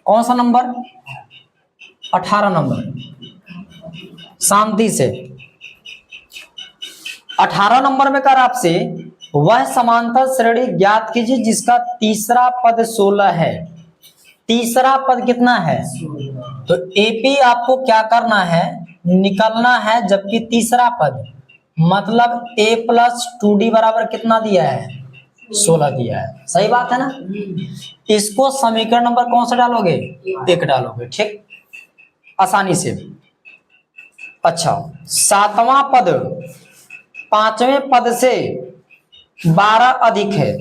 कौन सा number? 18 number. शांति से 18 नंबर में कर आपसे वह समांतर श्रेणी ज्ञात कीजिए जिसका तीसरा पद 16 है। तीसरा पद कितना है? तो एपी आपको क्या करना है? निकालना है, जबकि तीसरा पद मतलब a प्लस 2d बराबर कितना दिया है? 16 दिया है। सही बात है ना? इसको समीकरण नंबर कौन सा डालोगे? 1 डालोगे। ठीक, आसानी से। अच्छा, सातवां पद पांचवें पद से 12 अधिक है।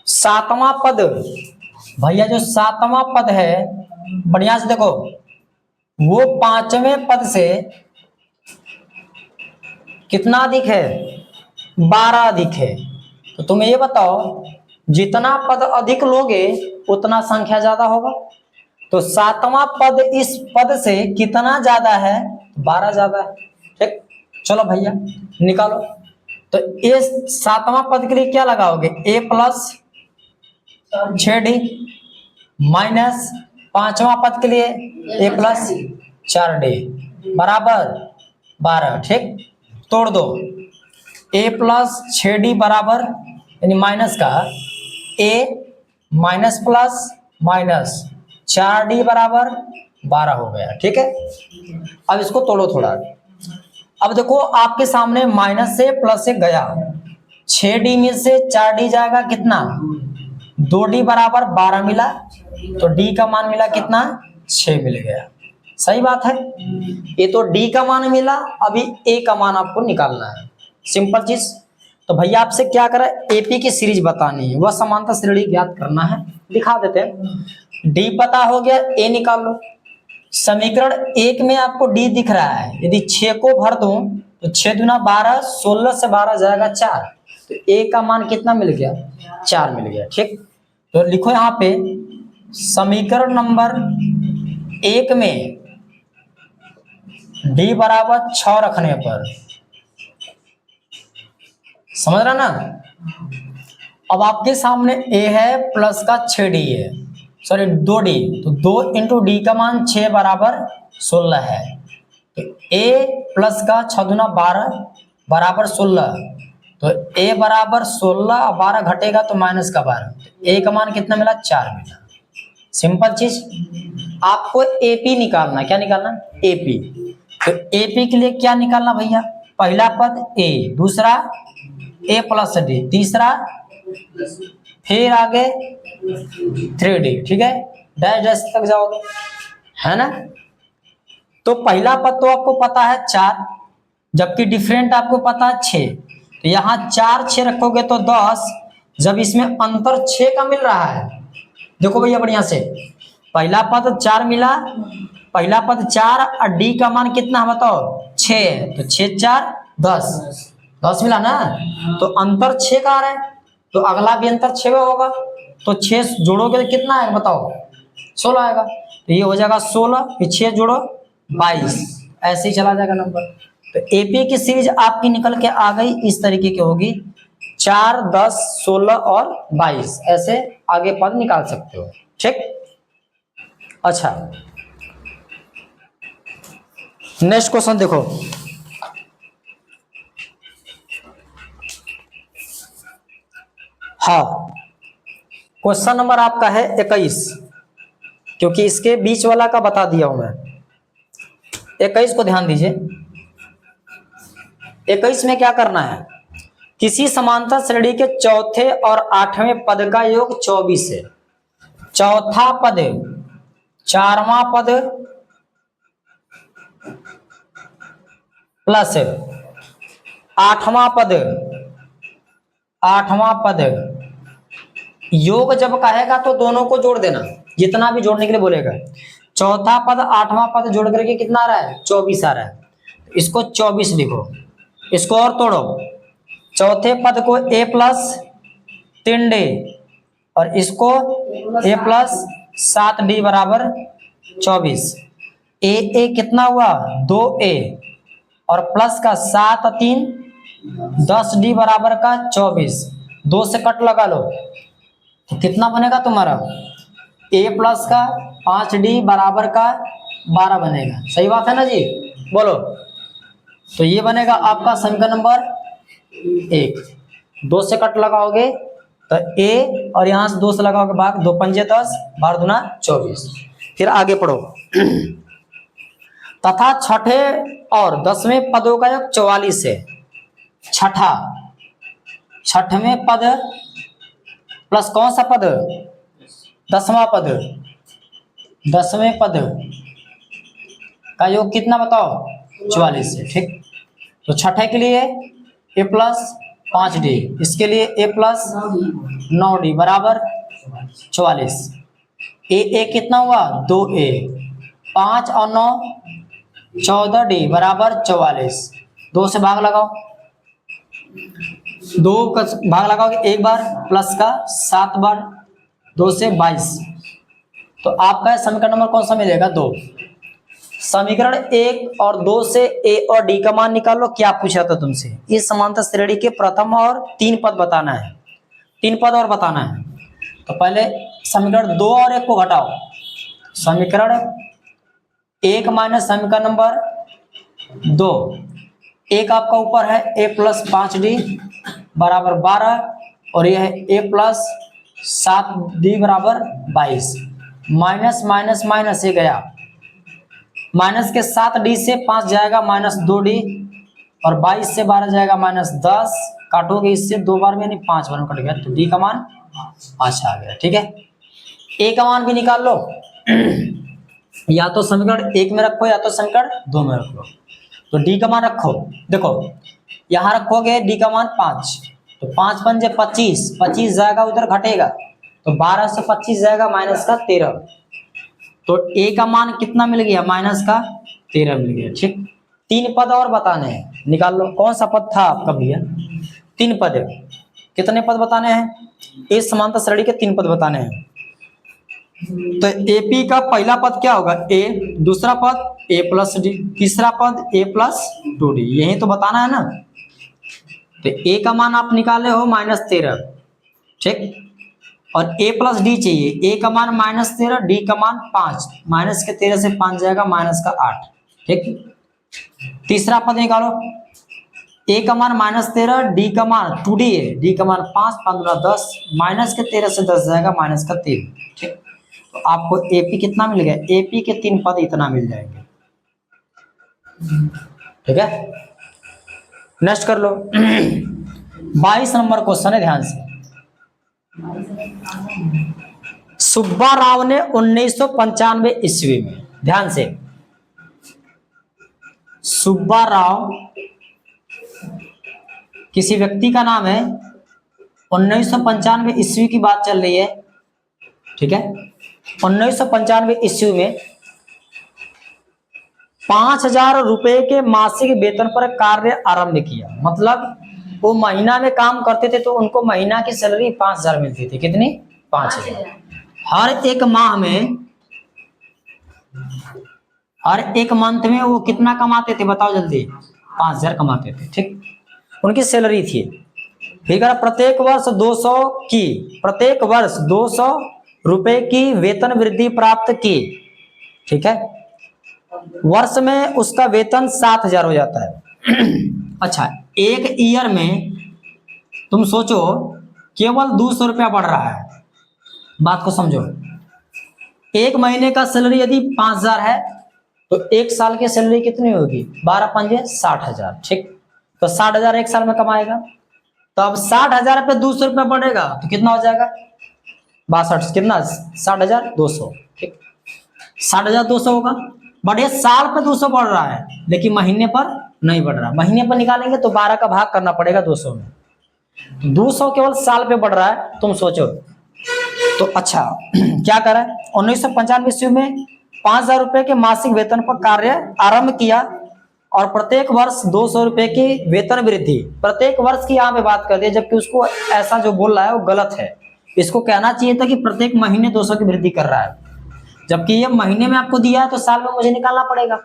सातवां पद भैया, जो सातवां पद है बढ़िया से देखो, वो पांचवें पद से कितना अधिक है? 12 अधिक है। तो तुम ये बताओ, जितना पद अधिक लोगे उतना संख्या ज्यादा होगा। तो सातवां पद इस पद से कितना ज्यादा है? 12 ज्यादा है। ठीक, चलो भैया निकालो। तो ये सातवां पद के लिए क्या लगाओगे? a प्लस 6d माइनस पांचवा पद के लिए a प्लस 4d बराबर 12। ठीक, तोड़ दो। a प्लस 6d बराबर यानी माइनस का a minus plus minus 4d बराबर 12 हो गया। ठीक है, अब इसको तोड़ो थोड़ा। अब देखो आपके सामने माइनस से प्लस से गया, 6d में से 4d जाएगा कितना? 2d बराबर 12 मिला, तो d का मान मिला कितना? 6 मिल गया। सही बात है। ये तो d का मान मिला, अभी a का मान आपको निकालना है। सिंपल चीज। तो भैया आपसे क्या करा? एपी की सीरीज बतानी है, वह समांतर श्रेणी ज्ञात करना है। दिखा देते हैं। d पता हो गया, a निकाल लो। समीकरण 1 में आपको d दिख रहा है, यदि 6 को भर दूं तो 6 दूना 12, 16 से 12 जाएगा 4, तो a का मान कितना मिल गया? 4 मिल गया। ठीक, तो लिखो यहाँ पे समीकरण नंबर 1 में d बराबर 6 रखने पर, समझ रहा ना? अब आपके सामने a है प्लस का 6d है, सॉरी 2d, तो 2 इंटू डी का मान 6 बराबर 16 है। तो a प्लस का 6 दूना 12 बराबर 16, तो a बराबर 16 और 12 घटेगा तो माइनस का 12, तो a का मान कितना मिला? 4 मिला। सिंपल चीज। आपको एपी निकालना, क्या निकालना? एपी। तो एपी के लिए क्या निकालना भैया? पहला पद a, दूसरा a प्लस d, तीसरा फिर आगे 3d। ठीक है, डैश डैश तक जाओगे, है ना? तो पहला पद तो आपको पता है 4, जबकि डिफरेंट आपको पता है 6, तो यहाँ 4 6 रखोगे तो 10। जब इसमें अंतर 6 का मिल रहा है, देखो भैया बढ़िया से, पहला पद 4 मिला, पहला पद 4 और d का मान कितना है बताओ? 6, तो 6 4 10 मिला ना? तो अंतर 6 का आ रहा है, तो अगला भी अंतर 6 का होगा, तो 6 जोड़ोगे तो कितना आएगा बताओ? 16 आएगा। तो ये हो जाएगा 16, फिर 6 जोड़ो 22, ऐसे ही चला जाएगा नंबर। तो एपी की सीरीज आपकी निकल के आ गई, इस तरीके की होगी, 4 10 16 और 22, ऐसे आगे पद निकाल सकते हो। ठीक, अच्छा नेक्स्ट क्वेश्चन देखो। हाँ, क्वेश्चन नंबर आपका है 21, क्योंकि इसके बीच वाला का बता दिया हूं मैं। 21 को ध्यान दीजिए। 21 में क्या करना है? किसी समांतर श्रेणी के चौथे और 8वें पद का योग 24 है। चौथा पद, 4वां पद प्लस 8वां पद, 8वां पद, योग जब कहेगा तो दोनों को जोड़ देना, जितना भी जोड़ने के लिए बोलेगा। चौथा पद 8वां पद जोड़ करके कितना आ रहा है? 24 आ रहा है। इसको 24 लिखो। इसको और तोड़ो, चौथे पद को a प्लस 3d और इसको a प्लस 7d बराबर 24। a कितना हुआ? 2a और प्लस का 7 3 10d बराबर का 24। 2 से कट लगा लो तो कितना बनेगा तुम्हारा? ए प्लस का 5d बराबर का 12 बनेगा। सही बात है ना जी, बोलो। तो ये बनेगा आपका समीकरण नंबर 1। 2 से कट लगाओगे तो ए और यहां से 2 से लगाओगे भाग, 2 पंजे 10, 12 दूना 24। फिर आगे पढ़ो। तथा छठे और 10वें पदों का योग 44 है। छठवें पद प्लस कौन सा पद, 10वां पद, 10वें पद का योग कितना बताओ, 44 है। ठीक, तो छठे के लिए ए प्लस 5d, इसके लिए ए प्लस 9d बराबर 44। ए कितना हुआ, 2a, 5 और 9 14d बराबर 44। 2 से भाग लगाओ, 2 का भाग लगाओगे एक बार, प्लस का 7 बार, 2 से 22। तो आपका समीकरण नंबर कौन सा मिलेगा, 2। समीकरण 1 और 2 से ए और डी का मान निकाल लो। क्या पूछा था तुमसे, इस समांतर श्रेणी के प्रथम और 3 पद बताना है, 3 पद और बताना है। तो पहले समीकरण 2 और 1 को घटाओ। समीकरण 1 माइनस समीकरण नंबर 2, एक आपका ऊपर है ए प्लस 5d बराबर 12 और यह है ए प्लस 7d बराबर 22। माइनस माइनस माइनस ये गया, माइनस के 7d से 5 जाएगा माइनस 2d और 22 से 12 जाएगा माइनस 10। काटोगे इससे 2 बार में यानी 5 बार में कट गया, तो d का मान 5 आ गया। ठीक है, a का मान भी निकाल लो। या तो समीकरण 1 में रखो या तो समीकरण 2 में रखो। तो d का मान रखो, देखो यहां रखोगे d का मान 5, तो 5 पंजे 25, 25 जाएगा उधर घटेगा, तो 12 से 25 जाएगा माइनस का 13। तो a का मान कितना मिल गया, माइनस का 13 मिल गया। ठीक, 3 पद और बताने हैं, निकाल लो। कौन सा पद था आपका भैया, 3 पद। कितने पद बताने हैं, इस समांतर श्रेणी के 3 पद बताने हैं। तो AP का पहला पद क्या होगा, a, दूसरा पद a प्लस d, तीसरा पद a प्लस 2d, यही तो बताना है ना। तो a का मान आप निकाले हो माइनस 13। ठीक, और a प्लस d चाहिए, a का मान माइनस 13, d का मान 5, माइनस के 13 से 5 जाएगा माइनस का 8। ठीक, तीसरा पद निकालो, a का मान माइनस 13, d का मान 2d है, d का मान 5, 5 10, माइनस के 13 से 10 जाएगा माइनस का 3। ठीक, तो आपको AP कितना मिल गया, AP के 3 पद इतना मिल जाएंगे। ठीक है, नेक्स्ट कर लो। 22 नंबर क्वेश्चन है, ध्यान से। सुब्बा राव ने 1995 ईस्वी में, ध्यान से, सुब्बा राव किसी व्यक्ति का नाम है, 1995 ईस्वी की बात चल रही है। ठीक है, 1995 ईस्वी में 5000 रुपए के मासिक वेतन पर कार्य आरंभ किया। मतलब वो महीना में काम करते थे तो उनको महीना की सैलरी 5000 मिलती थी। कितनी, 5000। हर एक माह में, हर एक मंथ में वो कितना कमाते थे बताओ जल्दी, 5000 कमाते थे। ठीक, उनकी सैलरी थी। ठीक है, प्रत्येक वर्ष 200 रुपए की वेतन वृद्धि प्राप्त की। ठीक है, वर्ष में उसका वेतन 7000 हो जाता है। अच्छा, एक ईयर में तुम सोचो केवल 200 रुपया बढ़ रहा है, बात को समझो। एक महीने का सैलरी यदि 5000 है तो एक साल की सैलरी कितनी होगी, 12 पंजे 60,000। ठीक, तो 60,000 एक साल में कमाएगा। तो अब 60,000 पे 200 रुपया बढ़ेगा तो कितना हो जाएगा, 62, कितना, 60,200। ठीक, 60,200 होगा। बढ़े साल पे 200 बढ़ रहा है, लेकिन महीने पर नहीं बढ़ रहा। महीने पर निकालेंगे तो 12 का भाग करना पड़ेगा 200 में। 200 केवल साल पे बढ़ रहा है, तुम सोचो। तो अच्छा क्या करा, 1995 ईस्वी में 5000 रुपए के मासिक वेतन पर कार्य आरंभ किया और प्रत्येक वर्ष 200 रुपए की वेतन वृद्धि। प्रत्येक वर्ष की यहाँ पे बात कर दी, जबकि उसको ऐसा जो बोल रहा है वो गलत है। इसको कहना चाहिए था कि प्रत्येक महीने 200 की वृद्धि कर रहा है, जबकि ये महीने में आपको दिया है तो साल में मुझे निकालना पड़ेगा।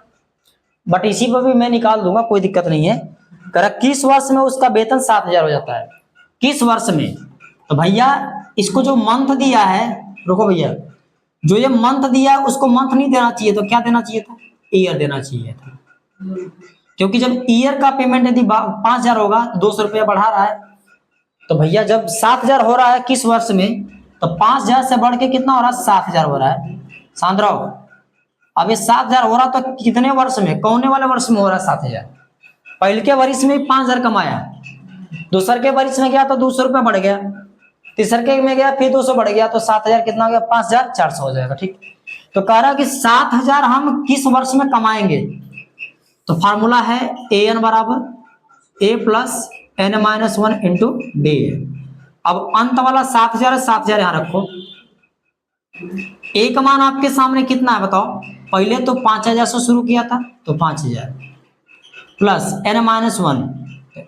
बट इसी पर भी मैं निकाल दूंगा, कोई दिक्कत नहीं है। कह किस वर्ष में उसका वेतन 7000 हो जाता है, किस वर्ष में। तो भैया इसको जो मंथ दिया है, रुको भैया, जो ये मंथ दिया उसको मंथ नहीं देना चाहिए, तो क्या देना चाहिए था, ईयर देना चाहिए था। क्योंकि जब ईयर का पेमेंट यदि 5,000 होगा, 200 रुपया बढ़ा रहा है, तो भैया जब 7,000 हो रहा है किस वर्ष में, तो 5,000 से बढ़ के कितना हो रहा है, 7,000 हो रहा है। सांद्रव, अब ये 7,000 हो रहा तो कितने वर्ष में, कौने वाले वर्ष में हो रहा है 7,000? पहले के वर्ष में 5,000 कमाया, दूसर के वर्ष में गया तो 200 रुपया बढ़ गया, तीसर के में गया फिर 200 बढ़ गया, तो 7,000 कितना हो गया, 5,400 हो जाएगा। ठीक, तो कह रहा कि 7,000 हम किस वर्ष में कमाएंगे, तो फार्मूला है an बराबर a plus n-1 into D. अब अंत वाला 7,000 है, 7,000 यहां रखो। एक मान आपके सामने कितना है बताओ, पहले तो 5,000 से शुरू किया था, तो 5,000 plus n-1,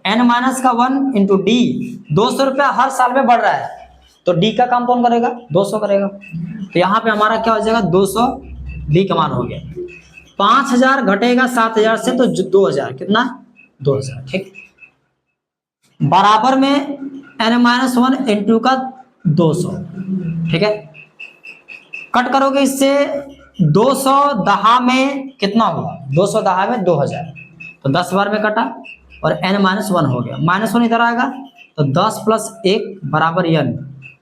n-1 into D. 200 रुपया हर साल में बढ़ रहा है, तो डी का काम कौन करेगा, 200 करेगा। तो यहाँ पे हमारा क्या हो जाएगा, 200 डी का मान हो गया। 5,000 घटेगा 7,000 से, तो 2,000, कितना, 2,000। ठीक, बराबर में n-1 इंटू का 200। ठीक है, कट करोगे इससे, 200 दहा में कितना हुआ, 200 दहा में 2,000, तो 10 बार में कटा और n-1 हो गया। -1 इधर आएगा, तो 10 प्लस 1 बराबर n,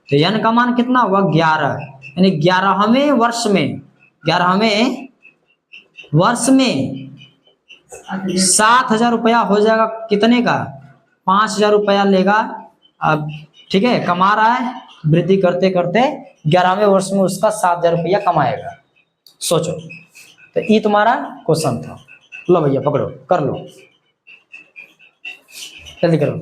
तो n का मान कितना हुआ, 11, यानी 11वें वर्ष में, 11वें वर्ष में 7,000 रुपया हो जाएगा, कितने का, 5,000 रुपया लेगा। अब ठीक है, कमा रहा है, वृद्धि करते करते 11वें वर्ष में उसका 7,000 रुपया कमाएगा। सोचो, तो ये तुम्हारा क्वेश्चन था। लो भैया पकड़ो, कर लो, जल्दी करो।